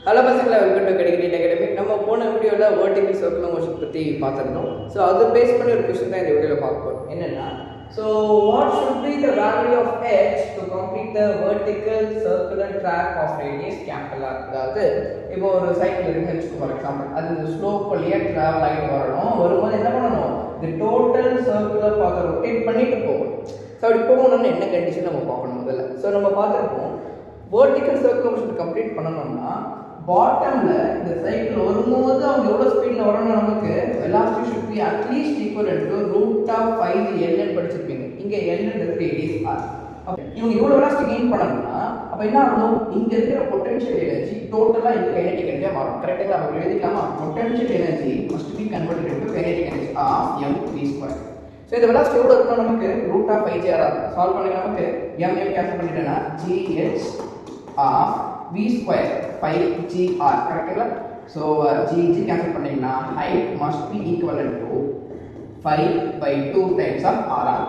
Hello பசங்களா, welcome to கெடிகேட் academy. நம்ம போன வீடியோவில் வெர்டிகல் சர்க்குலர் மோஷன் பற்றி பார்த்துருந்தோம். ஸோ அதை பேஸ் பண்ணி ஒரு கொஸ்டின் தான் இந்த வீடியோவில் பார்க்க போகிறோம். என்னென்னா, so what should be the value of h to complete the vertical circular track of radius capital R. அதாவது இப்போ ஒரு சைக்கிள் இருக்குன்னு வச்சுக்கோ, ஃபார் எக்ஸாம்பிள் அது ஸ்லோப் வழியாக ட்ராவல் ஆகிட்டு வரும்போது என்ன பண்ணணும், இந்த டோட்டல் சர்க்குலர் பார்த்து ரொட்டேட் பண்ணிட்டு போகணும். ஸோ அப்படி போகணும்னு என்ன கண்டிஷன் நம்ம பார்க்கணும் முதல்ல. ஸோ நம்ம பார்த்துருப்போம், வெர்டிகல் சர்க்குலர் மோஷன் கம்ப்ளீட் பண்ணணும்னா பாட்டம்ல இந்த சைக்கிள் வரும்போது அவங்க எவ்வளோ ஸ்பீடில் வரணும், நமக்கு velocity should be at least equal to root of 5L படிச்சிருப்பீங்க. இங்கே Lன்றது ரேடியஸ் R. இவங்க இவ்வளோ வெலாசிட்டி கெயின் பண்ணணும்னா அப்போ என்ன ஆகணும், இங்கே இருக்கிற பொட்டன்ஷியல் எனர்ஜி டோட்டலாக இந்த கைனடிக் எனர்ஜியாக மாறும். கரெக்டாக நம்ம எழுதிக்கலாமா? Potential energy must be converted into kinetic energy of mv². So இந்த வெலாசிட்டி எவ்வளோ இருக்கணும், நமக்கு ரூட் ஆஃப் 5JR சால்வ் பண்ணி நமக்கு m கேன்சல் பண்ணிட்டேன்னா gh ஆஃப் v² 5GR. கரெக்டுங்களா? ஸோ g கேன்சல் பண்ணிங்கன்னா height must be equivalent to 5/2 times of RR.